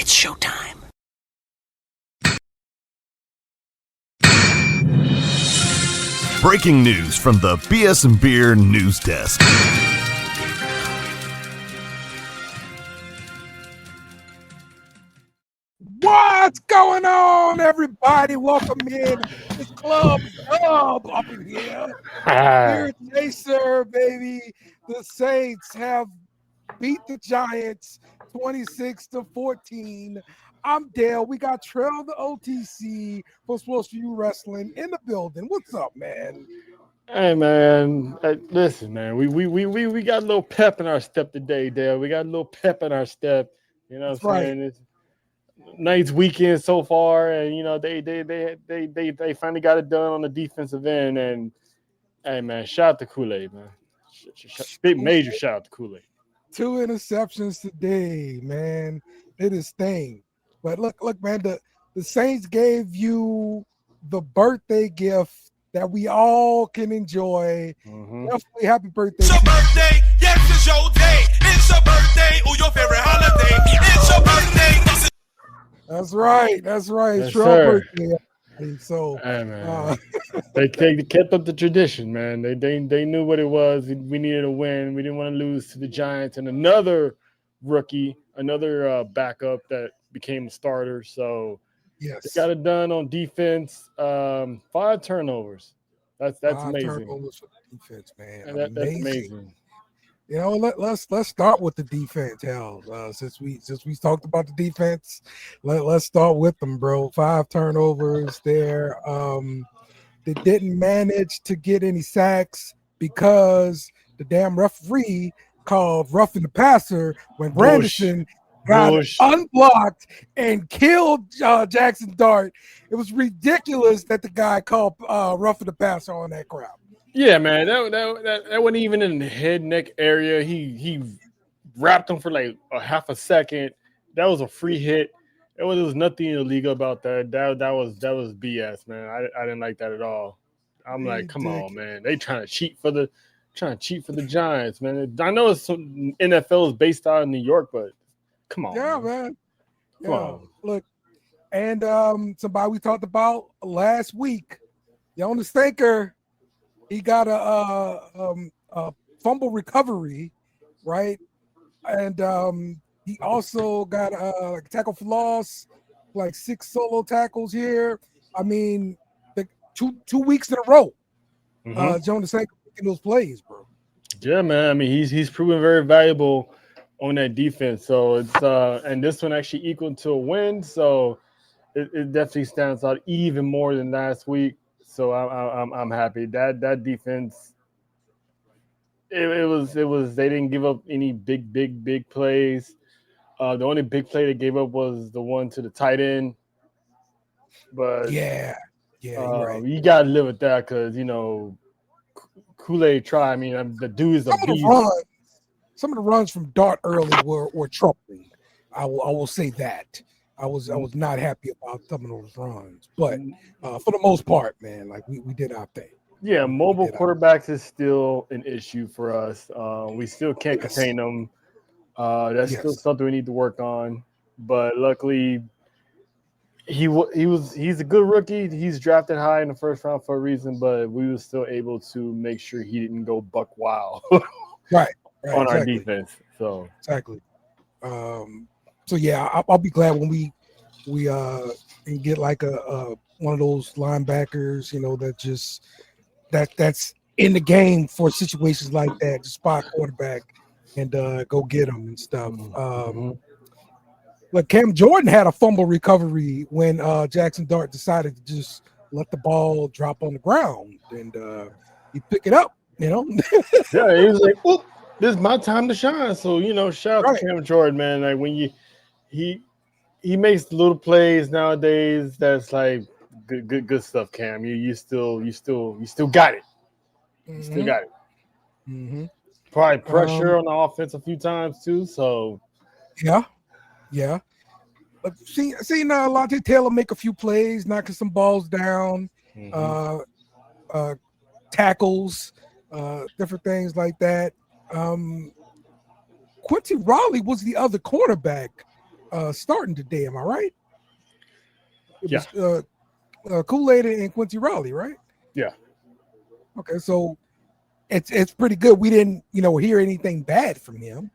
It's showtime. Breaking news from the BS and Beer News Desk. What's going on, everybody? Welcome in. It's Club Dub up in here. Here today, sir, baby. The Saints have beat the Giants 26-14. I'm Dale. We got Trail the OTC for Sports for You Wrestling in the building. What's up, man? Hey man, listen, man. We got a little pep in our step today, Dale. We got a little pep in our step. You know what I'm saying? It's nice weekend so far, and you know they finally got it done on the defensive end. And hey man, shout out to Kool-Aid, man. Big major shout out to Kool-Aid. 2 interceptions today, man. It is thing. But look, man. The Saints gave you the birthday gift that we all can enjoy. Definitely happy birthday. It's your birthday. Yes, it's your day. It's your birthday or your favorite holiday. It's your birthday. That's right. Yes, It's your sir. birthday. So hey, man. They kept up the tradition, man. They knew what it was. We needed a win. We didn't want to lose to the Giants and another rookie, another backup that became a starter. So yes, they got it done on defense. 5 turnovers. That's 5 amazing. turnovers for the defense, man. And that's amazing. You know, let's start with the defense, hell. Since we talked about the defense, let's start with them, bro. 5 turnovers there. They didn't manage to get any sacks because the damn referee called roughing the passer when Granderson got unblocked and killed Jackson Dart. It was ridiculous that the guy called roughing the passer on that crowd. Yeah, man, that wasn't even in the head neck area. He wrapped him for like a half a second. That was a free hit. There was nothing illegal about that. That was BS, man. I didn't like that at all. I'm like, come on, man. They trying to cheat for the Giants, man. I know it's NFL is based out in New York, but come on. Yeah, man. Come on. Look, and somebody we talked about last week, Jonas Thinker. He got a fumble recovery, right? And he also got a tackle for loss, like 6 solo tackles here. I mean, the two weeks in a row, Jonas Thinker making those plays, bro. Yeah, man. I mean, he's proven very valuable on that defense. So it's and this one actually equal to a win. So it definitely stands out even more than last week. So I'm happy that defense. It was they didn't give up any big plays. The only big play they gave up was the one to the tight end. But yeah, you're right. You gotta live with that because you know Kool-Aid try. I mean, the dude is a beast. Some of the runs from Dart early were troubling. I will say that. I was not happy about some of those runs, but for the most part, man, like we did our thing. Yeah, mobile quarterbacks is still an issue for us. We still can't contain them. That's still something we need to work on. But luckily, he's a good rookie. He's drafted high in the first round for a reason, but we were still able to make sure he didn't go buck wild right on our defense. So exactly. So yeah, I'll be glad when we can get like a one of those linebackers, you know, that's in the game for situations like that, to spot quarterback and go get them and stuff. Look, Cam Jordan had a fumble recovery when Jackson Dart decided to just let the ball drop on the ground and he pick it up, you know. Yeah, he was like, "Oop, this is my time to shine." So you know, shout out to Cam Jordan, man. Like when he makes little plays nowadays. That's like good stuff, Cam. You still got it. You still got it. Probably pressure on the offense a few times too. So yeah. But seen Lante Taylor make a few plays, knocking some balls down, tackles, different things like that. Quincy Raleigh was the other quarterback starting today. Am I right? It Yeah. was Kool-Aid and Quincy Riley, right? Yeah. Okay, so it's pretty good. We didn't, hear anything bad from him.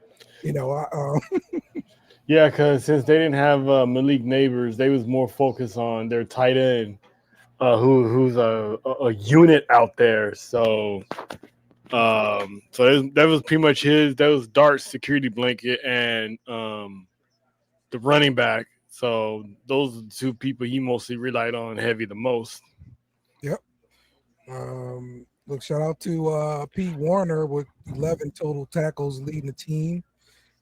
Yeah, because since they didn't have Malik Neighbors, they was more focused on their tight end, who's a unit out there. So, that was pretty much that was Dart's security blanket and the running back. So those are the two people he mostly relied on heavy the most. Yep. Look, shout out to Pete Warner with 11 total tackles leading the team.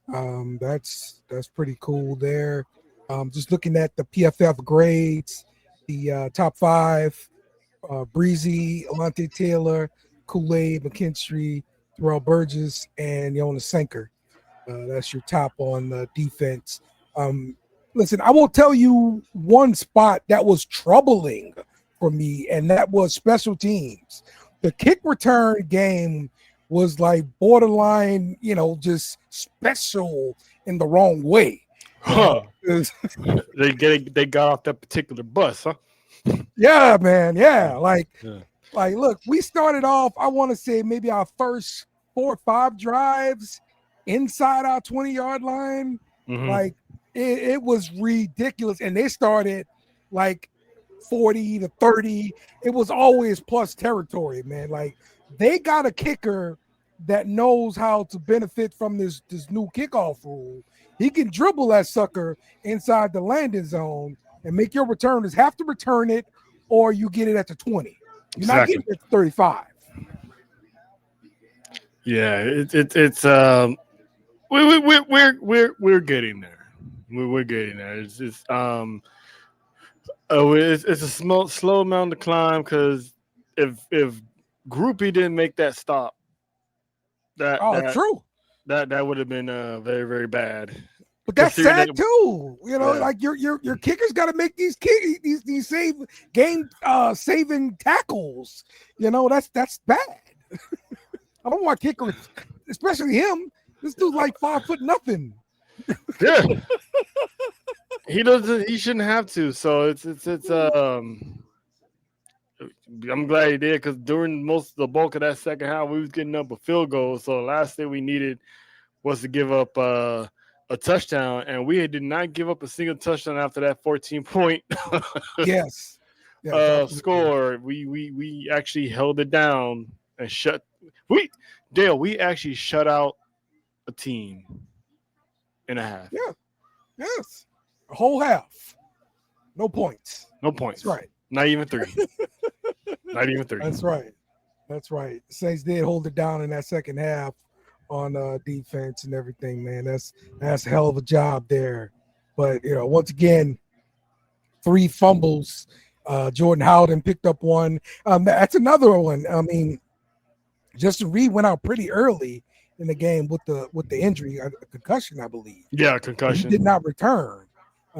That's pretty cool there. Just looking at the PFF grades, the top 5, Breezy, Alante Taylor, Kool-Aid, McKinstry, Terrell Burgess, and Jonas Senker. That's your top on defense. Listen, I will tell you one spot that was troubling for me, and that was special teams. The kick return game was like borderline, just special in the wrong way. Huh. They got off that particular bus, huh? Yeah, man. Yeah. Like, look, we started off, I want to say maybe our first 4 or 5 drives inside our 20-yard line. Mm-hmm. Like, it was ridiculous. And they started like 40 to 30. It was always plus territory, man. Like, they got a kicker that knows how to benefit from this new kickoff rule. He can dribble that sucker inside the landing zone and make your returners have to return it, or you get it at the 20. You're not getting it at 35. Yeah, it's we're getting there. We're getting there. It's just it's a slow amount to climb, because if Groupie didn't make that stop, true. That would have been very, very bad. But that's sad too. Like your kickers got to make these game saving tackles. That's bad. I don't want kickers, especially him. This dude's like 5 foot nothing. Yeah. He shouldn't have to. So it's I'm glad he did, because during the bulk of that second half, we was getting up a field goal. So the last thing we needed was to give up a touchdown, and we did not give up a single touchdown after that 14-point yes score. We actually held it down and we actually shut out a team in a half. Yeah. Yes. A whole half. No points. That's right. Not even 3. Not even 3. That's right. Saints did hold it down in that second half on defense and everything, man. That's a hell of a job there. But once again, 3 fumbles. Jordan Howden picked up one. That's another one. I mean, Justin Reed went out pretty early in the game with the injury, a concussion, I believe. Yeah, concussion. He did not return.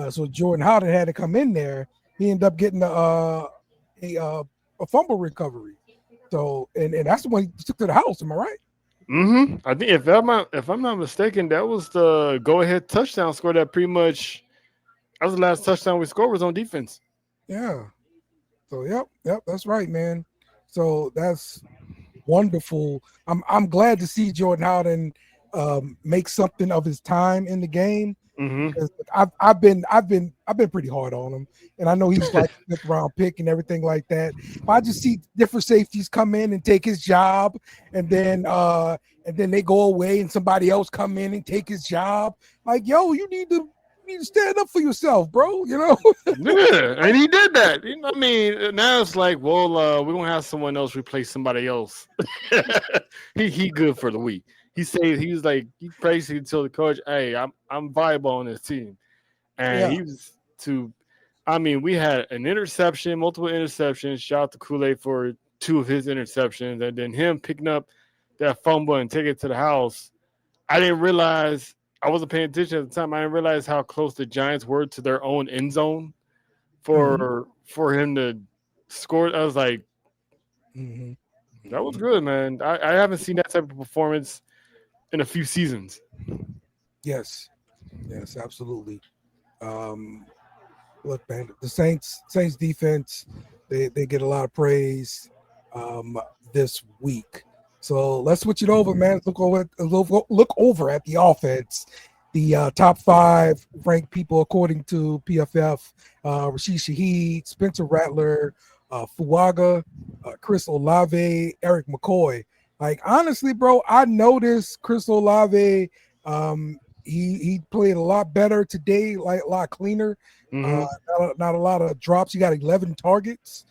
So Jordan Howden had to come in there. He ended up getting a fumble recovery. So and that's the one he took to the house. Am I right? Mm-hmm. I think if I'm not mistaken, that was the go-ahead touchdown score. That was the last touchdown we scored was on defense. Yeah. So yep, that's right, man. So that's wonderful. I'm glad to see Jordan Howden make something of his time in the game. Mm-hmm. I've been pretty hard on him, and I know he's like a 5th round pick and everything like that. But I just see different safeties come in and take his job, and then they go away, and somebody else come in and take his job. Like, yo, you need to stand up for yourself, bro. Yeah, and he did that. I mean, now it's like, well, we're gonna have someone else replace somebody else. he good for the week. He basically told the coach, "Hey, I'm viable on this team," and he was we had an interception, multiple interceptions. Shout out to Kool-Aid for 2 of his interceptions, and then him picking up that fumble and taking it to the house. I didn't realize. I wasn't paying attention at the time. I didn't realize how close the Giants were to their own end zone for him to score. I was like, that was good, man. I haven't seen that type of performance in a few seasons. Yes, absolutely. Look, man, the Saints defense, they get a lot of praise this week. So let's switch it over, man. Look over at the offense. The top 5 ranked people according to PFF: Rashid Shaheed, Spencer Rattler, Fuaga, Chris Olave, Eric McCoy. Like, honestly, bro, I noticed Chris Olave. He played a lot better today, like a lot cleaner. Not a lot of drops. He got 11 targets.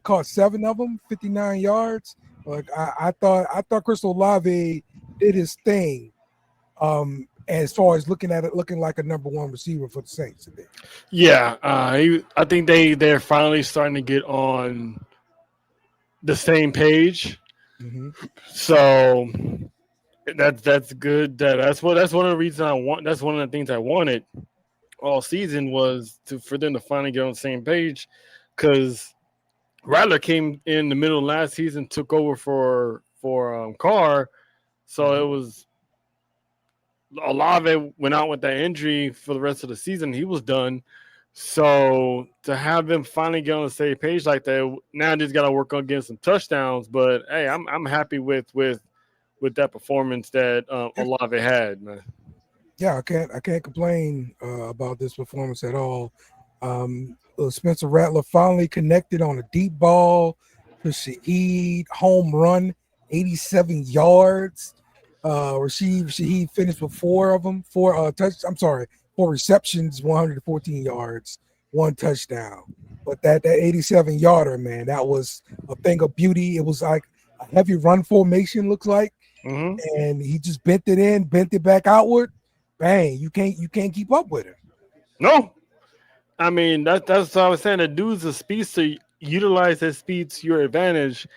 Caught 7 of them, 59 yards. Like I thought Chris Olave did his thing. As far as looking like a number 1 receiver for the Saints today. Yeah, I think they're finally starting to get on the same page. So that's good. That's one of the reasons I want. That's one of the things I wanted all season was for them to finally get on the same page, because Rattler came in the middle of last season, took over for Carr, so it was Olave went out with that injury for the rest of the season. He was done. So to have them finally get on the same page like that, now they just got to work on getting some touchdowns. But hey, I'm happy with that performance that Olave had, man. Yeah, I can't complain about this performance at all. Spencer Rattler finally connected on a deep ball to Shaheed, home run, 87 yards. Rashid Shaheed finished with 4 receptions, 114 yards, 1 touchdown. But that 87 yarder, man, that was a thing of beauty. It was like a heavy run formation, looks like, and he just bent it back outward. Bang! You can't keep up with him. No, I mean that's what I was saying. The dude's a speedster. Utilize that speed to your advantage.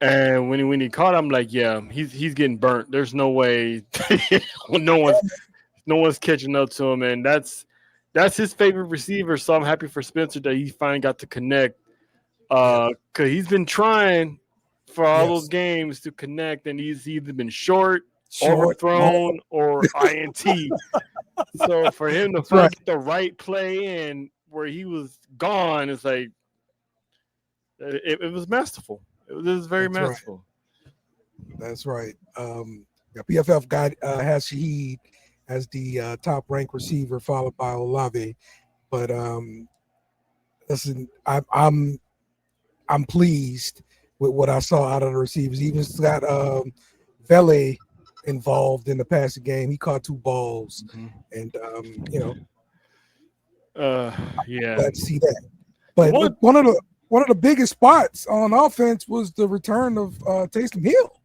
And when he caught him, like, yeah, he's getting burnt. There's no way no one's catching up to him, and that's his favorite receiver. So I'm happy for Spencer that he finally got to connect. Because he's been trying for all those games to connect, and he's either been short overthrown, or INT. So for him to find the right play in where he was gone, it's like it was masterful. It was very masterful. Right. That's right. PFF has Shaheed as the top ranked receiver, followed by Olave. But listen, I'm pleased with what I saw out of the receivers. Even got Vele involved in the passing game. He caught 2 balls, and yeah, glad to see that. But one of the biggest spots on offense was the return of Taysom Hill.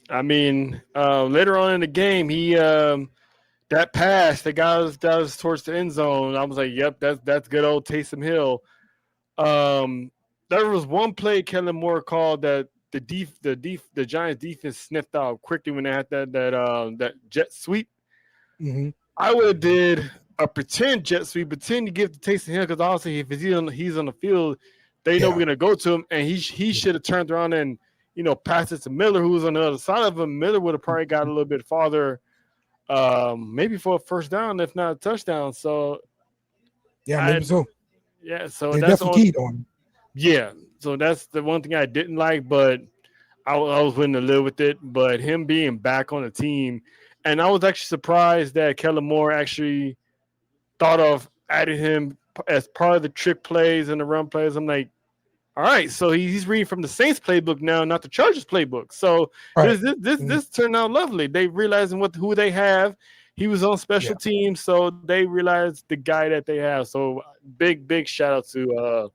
I mean, later on in the game, he that pass that got us towards the end zone. I was like, "Yep, that's good old Taysom Hill." There was one play Kellen Moore called that the Giants defense sniffed out quickly when they had that jet sweep. I would have did a pretend jet sweep, pretend to give to Taysom Hill, because obviously if he's on the field, they know we're gonna go to him, and he should have turned around and passed it to Miller, who was on the other side of him. Miller would have probably got a little bit farther, maybe for a first down, if not a touchdown. So maybe so. Yeah, so they that's definitely keyed on. Yeah, so that's the one thing I didn't like, but I was willing to live with it. But him being back on the team, and I was actually surprised that Kellen Moore actually thought of adding him as part of the trick plays and the run plays. I'm like, all right, so he's reading from the Saints playbook now, not the Chargers playbook. So this turned out lovely. They realizing who they have. He was on special teams, so they realized the guy that they have. So big shout out to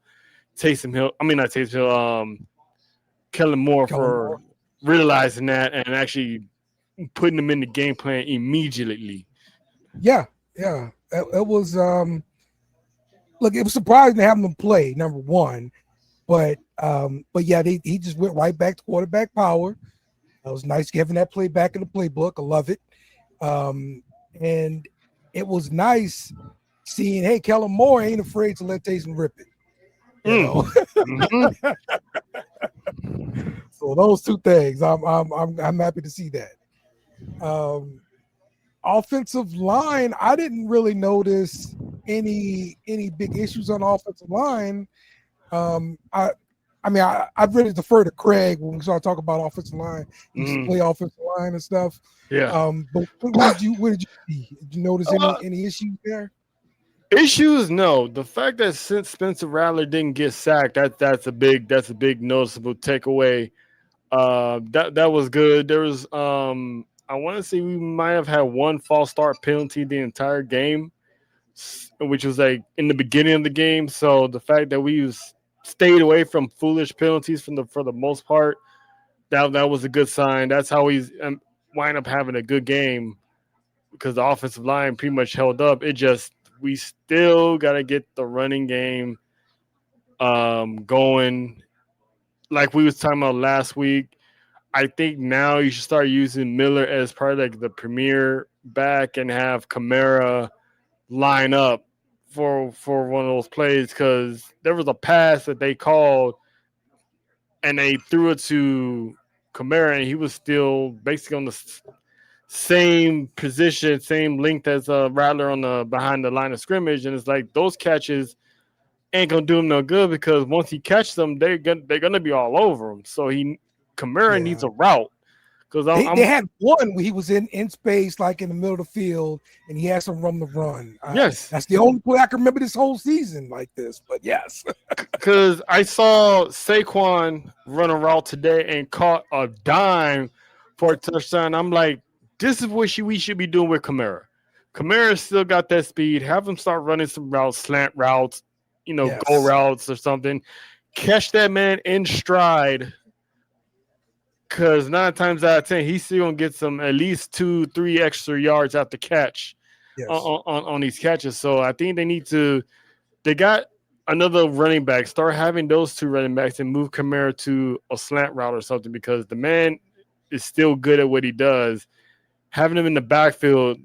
Taysom Hill. I mean, not Taysom Hill. Kellen Moore for realizing that and actually putting him in the game plan immediately. Yeah. It was look, it was surprising to have him play, number one. But yeah, he just went right back to quarterback power. It was nice having that play back in the playbook. I love it. And it was nice seeing, hey, Kellen Moore ain't afraid to let Taysom rip it. You know? So those two things, I'm happy to see that. offensive line, I didn't really notice any big issues on the offensive line. I'd really defer to Craig when we start talking about offensive line. He used to play offensive line and stuff. Yeah. But what did you see? Did you notice any issues there? Issues? No. The fact that since Spencer Rattler didn't get sacked, that's a big noticeable takeaway. That was good. There was I want to say we might have had one false start penalty the entire game, which was like in the beginning of the game. So the fact that we stayed away from foolish penalties for the most part, that was a good sign. That's how we wind up having a good game, because the offensive line pretty much held up. We still got to get the running game going, like we was talking about last week. I think now you should start using Miller as part of like the premier back and have Kamara line up for one of those plays, because there was a pass that they called and they threw it to Kamara and he was still basically on the same position, same length as Rattler on the behind the line of scrimmage, and it's like those catches ain't gonna do him no good, because once he catches them, they're gonna be all over him. So Kamara needs a route, because they had one where he was in space, like in the middle of the field, and he had some room to run. Yes, that's the only play I can remember this whole season like this. But yes, because I saw Saquon run a route today and caught a dime for a touchdown. I'm like, this is what we should be doing with Kamara. Kamara still got that speed. Have him start running some routes, slant routes, go routes or something. Catch that man in stride, because 9 times out of 10, he's still going to get some at least 2-3 extra yards after catch on these catches. So I think they got another running back. Start having those 2 running backs and move Kamara to a slant route or something, because the man is still good at what he does. Having him in the backfield,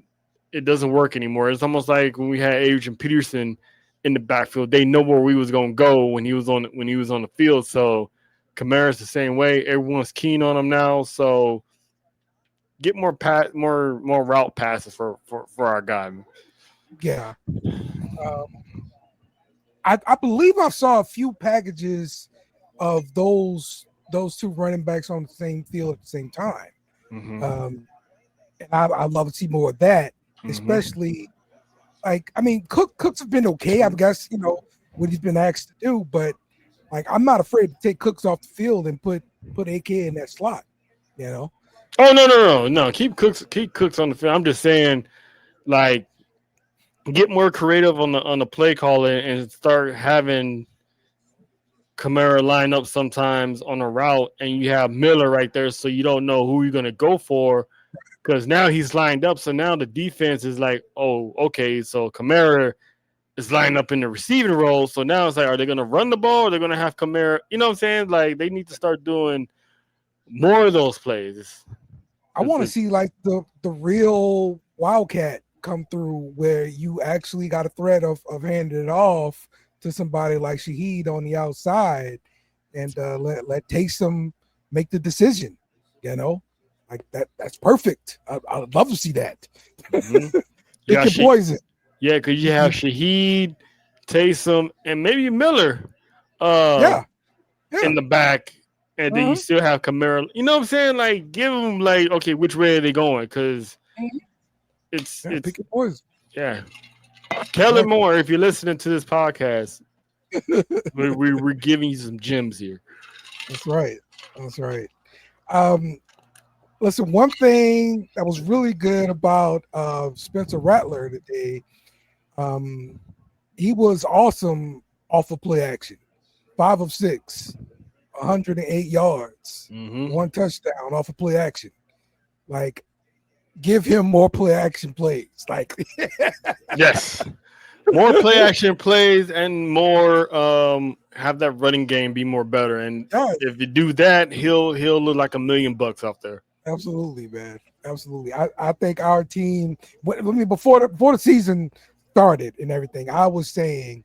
it doesn't work anymore. It's almost like when we had Adrian Peterson in the backfield. They know where we was going to go when he was on the field. So Kamara's the same way. Everyone's keen on him now. So get more route passes for our guy. Yeah. I believe I saw a few packages of those 2 running backs on the same field at the same time. Mm-hmm. And I'd love to see more of that, especially Cooks have been okay, I guess, what he's been asked to do, but I'm not afraid to take Cooks off the field and put AK in that slot, Oh, no. Keep Cooks on the field. I'm just saying, get more creative on the play calling and start having Kamara line up sometimes on a route, and you have Miller right there, so you don't know who you're gonna go for, because now he's lined up. So now the defense is like, oh, okay, so Kamara is lined up in the receiving role. So now it's like, are they going to run the ball, or are they going to have Kamara? You know what I'm saying? Like, they need to start doing more of those plays. I want to see the real Wildcat come through, where you actually got a threat of handing it off to somebody like Shaheed on the outside, and let Taysom make the decision, Like that's perfect. I'd love to see that. Mm-hmm. Poison. Yeah, because you have Shaheed, Taysom, and maybe Miller in the back. And then you still have Kamara. You know what I'm saying? Like, give them, okay, which way are they going? Because it's pick your poison. Yeah. Kellen Moore, if you're listening to this podcast, we're giving you some gems here. That's right. Listen, one thing that was really good about Spencer Rattler today, he was awesome off of play action. 5 of 6, 108 yards, 1 touchdown off of play action. Give him more play action plays. Yes, more play action plays and more have that running game be more better. And if you do that, he'll look like $1 million out there. Absolutely, man. Absolutely. I think our team, before the season started and everything, I was saying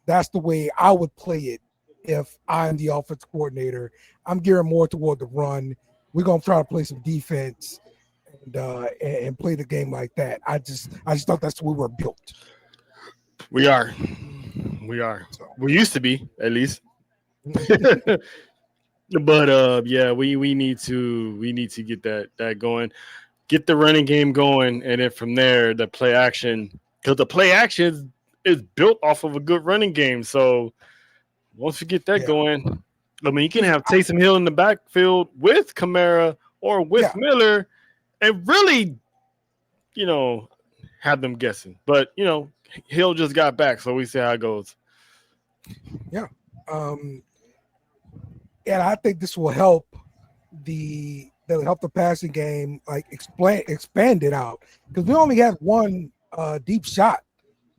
that's the way I would play it if I'm the offensive coordinator. I'm gearing more toward the run. We're going to try to play some defense. and play the game like that. I just thought that's what we were built. We are. So. We used to be, at least. But yeah, we need to get that going, get the running game going, and then from there the play action, because the play action is built off of a good running game. So once you get that going, I mean, you can have Taysom Hill in the backfield with Kamara or with Miller, and really, have them guessing. But Hill just got back, so we see how it goes. Yeah. And I think this will help the passing game, like expand it out, because we only had one deep shot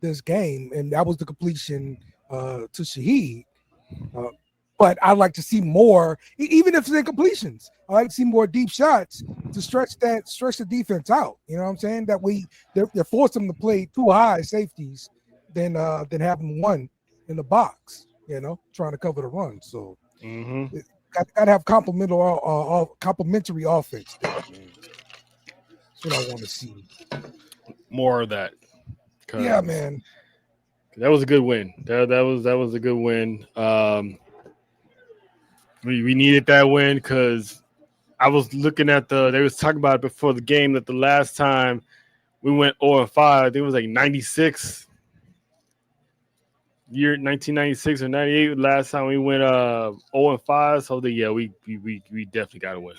this game, and that was the completion to Shaheed. But I'd like to see more, even if it's incompletions. I like to see more deep shots to stretch the defense out. You know what I'm saying? That they're forced them to play too high safeties than having one in the box. Trying to cover the run. So. Mm-hmm. Got to have complementary offense. That's what I want to see. More of that. Yeah, man. That was a good win. That was a good win. We needed that win because I was looking at they was talking about it before the game that the last time we went 0-5, it was like 96. Year 1996 or 98, last time we went 0-5. So we definitely got to win.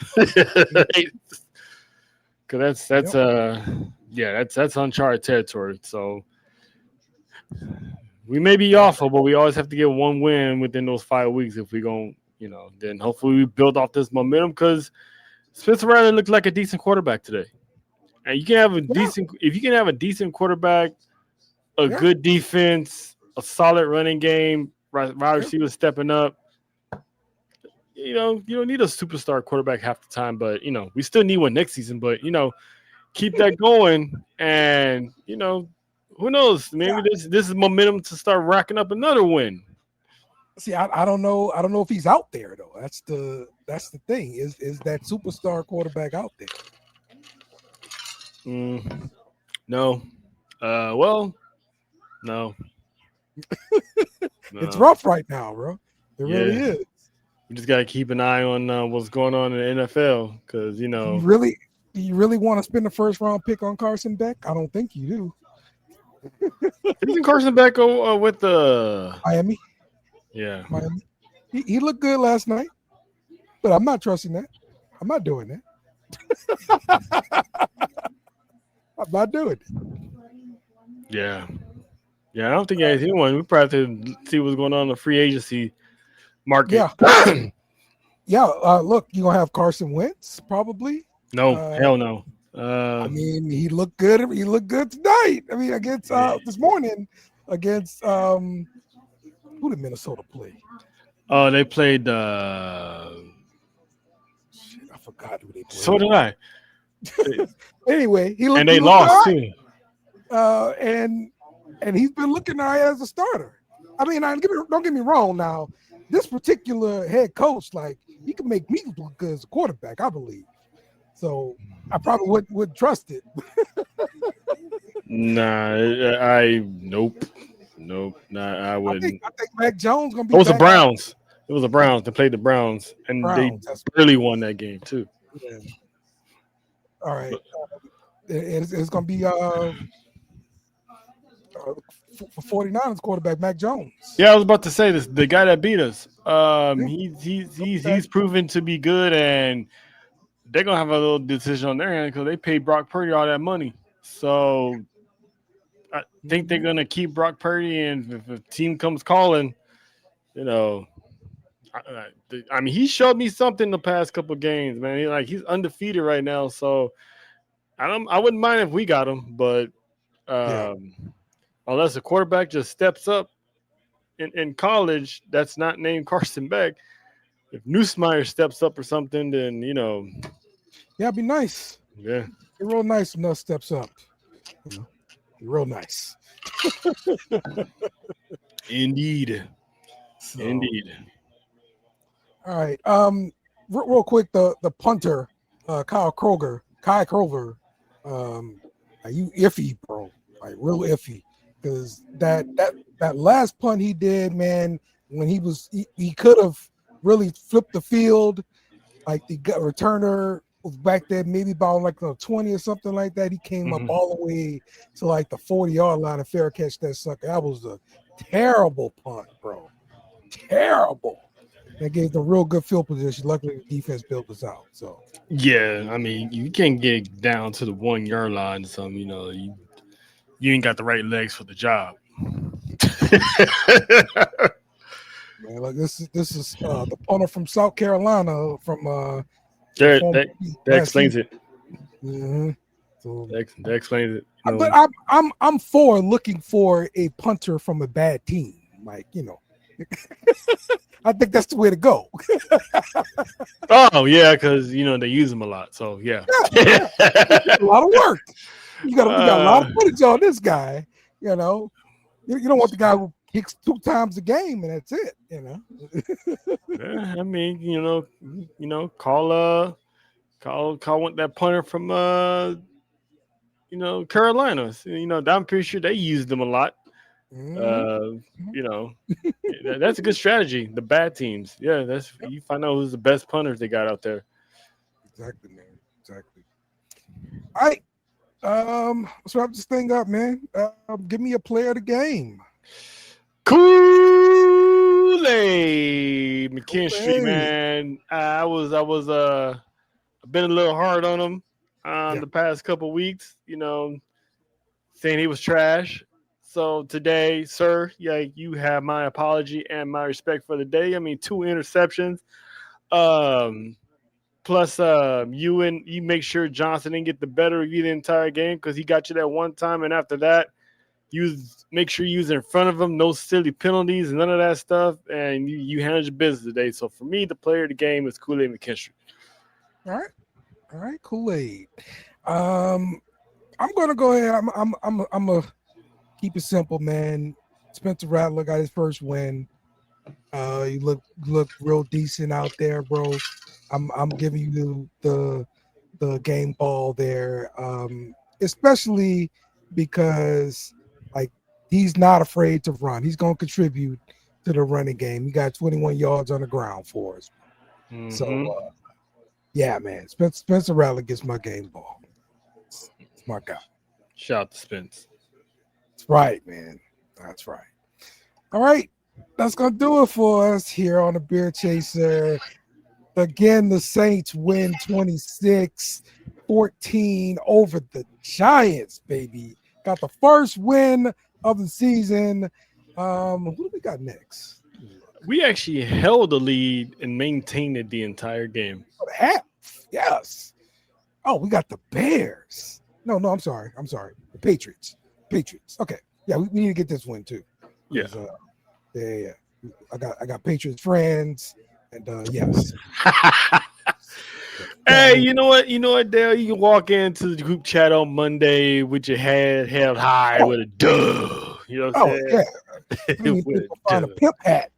Because that's uncharted territory. So we may be awful, but we always have to get one win within those 5 weeks if we going, then hopefully we build off this momentum, because Spencer Rattler looked like a decent quarterback today. And you can have if you can have a decent quarterback, a good defense, a solid running game, wide receivers stepping up. You don't need a superstar quarterback half the time, but we still need one next season. But keep that going, and who knows? Maybe this is momentum to start racking up another win. See, I don't know if he's out there though. That's the thing. Is that superstar quarterback out there? No. Well, no. It's rough right now, bro. It really is. We just got to keep an eye on what's going on in the NFL, because Do you really want to spend the first round pick on Carson Beck? I don't think you do. Isn't Carson Beck with the Miami? Yeah, Miami. He looked good last night, but I'm not trusting that. I'm not doing that. I'm not doing it. Yeah, I don't think anyone. We probably have to see what's going on in the free agency market. Yeah. Look, you gonna have Carson Wentz probably? No, hell no. I mean, he looked good. He looked good tonight. I mean, against this morning against who did Minnesota play? Oh, they played. I forgot who they played. So did I. Anyway, he looked, and they lost too. And he's been looking all right as a starter. I mean, don't get me wrong. Now, this particular head coach, like, he can make me look good as a quarterback, I believe. So I probably would trust it. Nope. I wouldn't. I think Mac Jones gonna be. It was the Browns. It was the Browns. They played the Browns, and they really won that game too. Yeah. All right. It's gonna be for 49ers quarterback Mac Jones. Yeah, I was about to say this. The guy that beat us. He's proven to be good, and they're gonna have a little decision on their hand because they paid Brock Purdy all that money. So I think they're gonna keep Brock Purdy, and if a team comes calling, I mean, he showed me something the past couple of games, man. He's undefeated right now, so I wouldn't mind if we got him, but unless a quarterback just steps up in college that's not named Carson Beck, if Nussmeier steps up or something, then it'd be nice. Yeah, be real nice when Nuss steps up. Be real nice. Indeed. Indeed. All right. Real quick, the punter, Kyle Kroger, Kai Krover, you iffy, bro. Like real iffy. Because that last punt he did, man, when he could have really flipped the field. Like the returner was back there, maybe about like the 20 or something like that. He came up all the way to like the 40-yard line and fair catch that sucker. That was a terrible punt, bro. Terrible. That gave them real good field position. Luckily, the defense built us out. So yeah, I mean, you can't get down to the 1 yard line. Some, you ain't got the right legs for the job. Man, like this is the punter from South Carolina from that explains it. Mm-hmm. So, that explains it. But I'm for looking for a punter from a bad team. Like, I think that's the way to go. Oh yeah, because they use them a lot. So yeah. A lot of work. We got a lot of footage on this guy. You don't want the guy who kicks 2 times a game and that's it. Yeah, I mean, call that punter from Carolina. I'm pretty sure they use them a lot. That's a good strategy. The bad teams, you find out who's the best punters they got out there. Exactly, man. Exactly. All right, let's wrap this thing up, man. Give me a player of the game. Kool-Aid McKinstry, man. I've been a little hard on him the past couple weeks. Saying he was trash. So today, sir, you have my apology and my respect for the day. I mean, 2 interceptions. Plus, you make sure Johnson didn't get the better of you the entire game because he got you that one time, and after that, make sure you use in front of him. No silly penalties and none of that stuff, and you handled your business today. So for me, the player of the game is Kool-Aid McKinstry. All right, Kool-Aid. I'm gonna go ahead. I'm gonna keep it simple, man. Spencer Rattler got his first win. You look real decent out there, bro. I'm giving you the game ball there, especially because he's not afraid to run. He's gonna contribute to the running game. He got 21 yards on the ground for us. Mm-hmm. So yeah, man. Spencer Rattler gets my game ball. It's my guy. Shout out to Spence. That's right, man. That's right. All right. That's going to do it for us here on the Beer Chaser. Again, the Saints win 26-14 over the Giants, baby. Got the first win of the season. Who do we got next? We actually held the lead and maintained it the entire game. Half, yes. Oh, we got the Bears. No, I'm sorry. The Patriots. Okay. Yeah, we need to get this win too. Yeah. Yeah. I got Patriots friends, and yes. Hey, you know what, Dale? You can walk into the group chat on Monday with your head held high with a duh. You know what I'm saying? Yeah. You need to find a pimp hat.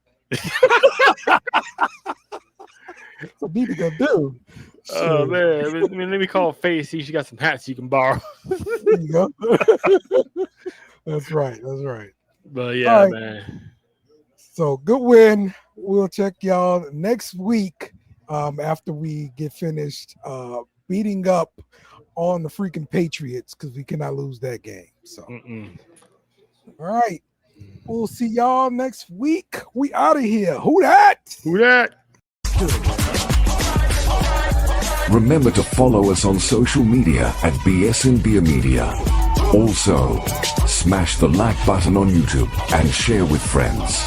That's what need to go do. Oh man, let me call Faye. See, she got some hats you can borrow. There you go. That's right. But yeah, right, man. So good win. We'll check y'all next week after we get finished beating up on the freaking Patriots because we cannot lose that game. So, all right. We'll see y'all next week. We out of here. Who that? Remember to follow us on social media at BS and Beer Media. Also, smash the like button on YouTube and share with friends.